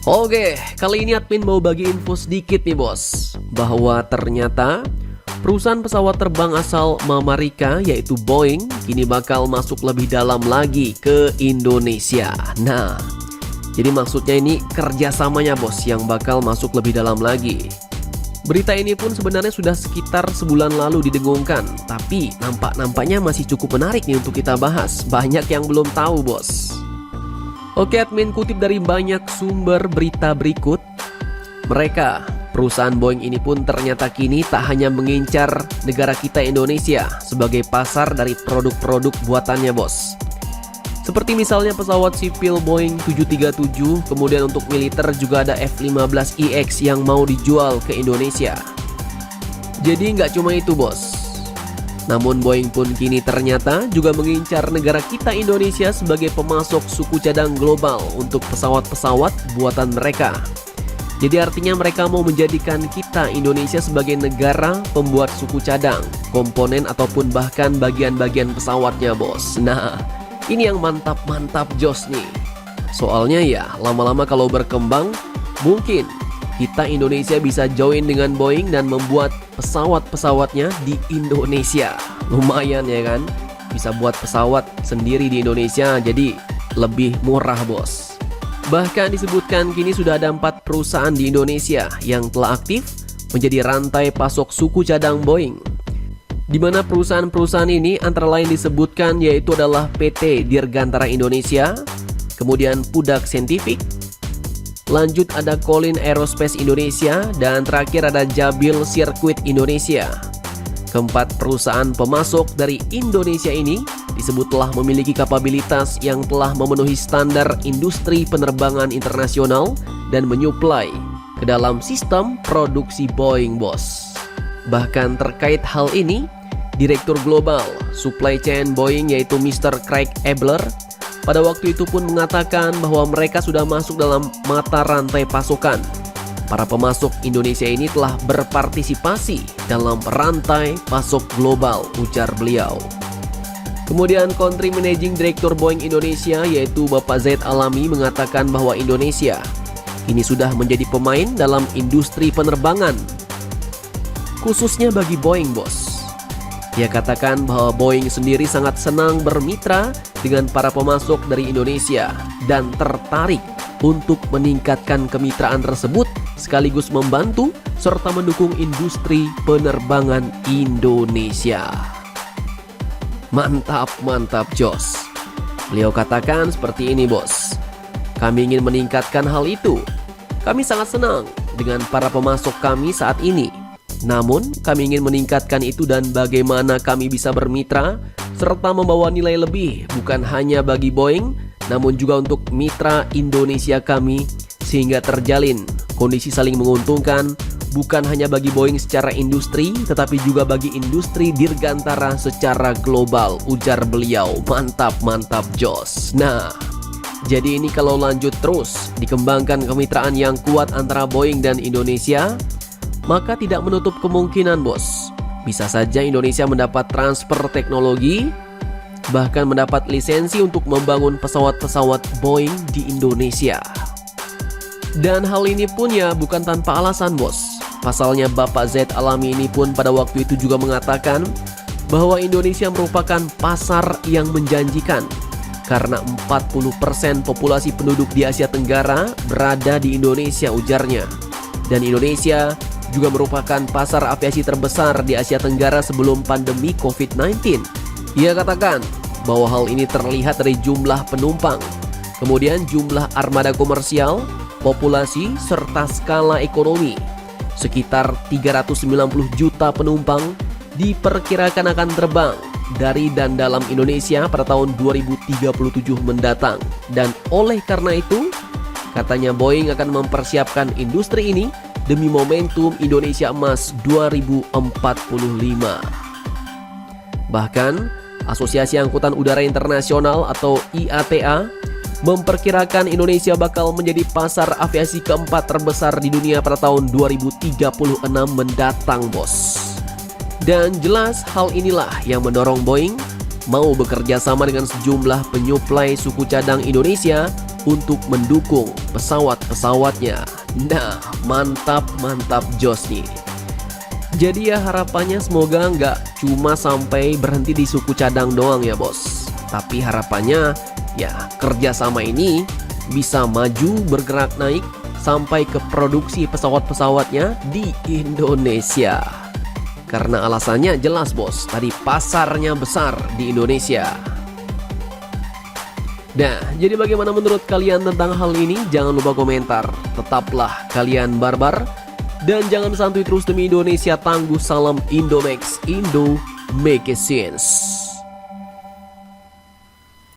Oke, kali ini admin mau bagi info sedikit nih bos, bahwa ternyata perusahaan pesawat terbang asal Amerika yaitu Boeing kini bakal masuk lebih dalam lagi ke Indonesia. Nah, jadi maksudnya ini kerjasamanya bos yang bakal masuk lebih dalam lagi. Berita ini pun sebenarnya sudah sekitar sebulan lalu didengungkan, tapi nampaknya masih cukup menarik nih untuk kita bahas. Banyak yang belum tahu bos. Oke, admin kutip dari banyak sumber berita berikut. Perusahaan Boeing ini pun ternyata kini tak hanya mengincar negara kita Indonesia sebagai pasar dari produk-produk buatannya bos. Seperti misalnya pesawat sipil Boeing 737, kemudian untuk militer juga ada F-15EX yang mau dijual ke Indonesia. Jadi nggak cuma itu bos. Namun Boeing pun kini ternyata juga mengincar negara kita Indonesia sebagai pemasok suku cadang global untuk pesawat-pesawat buatan mereka. Jadi artinya mereka mau menjadikan kita Indonesia sebagai negara pembuat suku cadang, komponen ataupun bahkan bagian-bagian pesawatnya bos. Nah, ini yang mantap-mantap jos nih. Soalnya ya lama-lama kalau berkembang mungkin kita Indonesia bisa join dengan Boeing dan membuat pesawat-pesawatnya di Indonesia. Lumayan ya kan, bisa buat pesawat sendiri di Indonesia jadi lebih murah bos. Bahkan disebutkan kini sudah ada 4 perusahaan di Indonesia yang telah aktif menjadi rantai pasok suku cadang Boeing. Di mana perusahaan-perusahaan ini antara lain disebutkan yaitu adalah PT Dirgantara Indonesia, kemudian Pudak Scientific, lanjut ada Collins Aerospace Indonesia, dan terakhir ada Jabil Circuit Indonesia. Keempat perusahaan pemasok dari Indonesia ini disebut telah memiliki kapabilitas yang telah memenuhi standar industri penerbangan internasional dan menyuplai ke dalam sistem produksi Boeing bos. Bahkan terkait hal ini, Direktur Global Supply Chain Boeing yaitu Mr. Craig Abler pada waktu itu pun mengatakan bahwa mereka sudah masuk dalam mata rantai pasokan. Para pemasok Indonesia ini telah berpartisipasi dalam rantai pasok global, ujar beliau. Kemudian Country Managing Director Boeing Indonesia yaitu Bapak Zaid Alami mengatakan bahwa Indonesia ini sudah menjadi pemain dalam industri penerbangan, khususnya bagi Boeing bos. Dia katakan bahwa Boeing sendiri sangat senang bermitra dengan para pemasok dari Indonesia dan tertarik untuk meningkatkan kemitraan tersebut sekaligus membantu serta mendukung industri penerbangan Indonesia. Mantap jos. Beliau katakan seperti ini bos. Kami ingin meningkatkan hal itu. Kami sangat senang dengan para pemasok kami saat ini. Namun kami ingin meningkatkan itu dan bagaimana kami bisa bermitra serta membawa nilai lebih bukan hanya bagi Boeing namun juga untuk mitra Indonesia kami sehingga terjalin kondisi saling menguntungkan bukan hanya bagi Boeing secara industri tetapi juga bagi industri dirgantara secara global, ujar beliau. Mantap jos. Nah, jadi ini kalau lanjut terus dikembangkan kemitraan yang kuat antara Boeing dan Indonesia, maka tidak menutup kemungkinan bos, bisa saja Indonesia mendapat transfer teknologi, bahkan mendapat lisensi untuk membangun pesawat-pesawat Boeing di Indonesia. Dan hal ini pun ya bukan tanpa alasan bos. Pasalnya Bapak Zaid Alami ini pun pada waktu itu juga mengatakan bahwa Indonesia merupakan pasar yang menjanjikan karena 40% populasi penduduk di Asia Tenggara berada di Indonesia, ujarnya. Dan Indonesia juga merupakan pasar aviasi terbesar di Asia Tenggara sebelum pandemi COVID-19. Ia katakan bahwa hal ini terlihat dari jumlah penumpang, kemudian jumlah armada komersial, populasi, serta skala ekonomi. Sekitar 390 juta penumpang diperkirakan akan terbang dari dan dalam Indonesia pada tahun 2037 mendatang. Dan oleh karena itu, katanya Boeing akan mempersiapkan industri ini demi momentum Indonesia Emas 2045. Bahkan, Asosiasi Angkutan Udara Internasional atau IATA memperkirakan Indonesia bakal menjadi pasar aviasi keempat terbesar di dunia pada tahun 2036 mendatang bos. Dan jelas hal inilah yang mendorong Boeing mau bekerja sama dengan sejumlah penyuplai suku cadang Indonesia untuk mendukung pesawat-pesawatnya. Nah, mantap jos nih. Jadi ya harapannya semoga nggak cuma sampai berhenti di suku cadang doang ya bos. Tapi harapannya ya kerjasama ini bisa maju bergerak naik sampai ke produksi pesawat-pesawatnya di Indonesia. Karena alasannya jelas bos, tadi pasarnya besar di Indonesia. Nah, jadi bagaimana menurut kalian tentang hal ini? Jangan lupa komentar. Tetaplah kalian barbar. Dan jangan santuy terus demi Indonesia. Tangguh salam Indomax, Indo make it sense.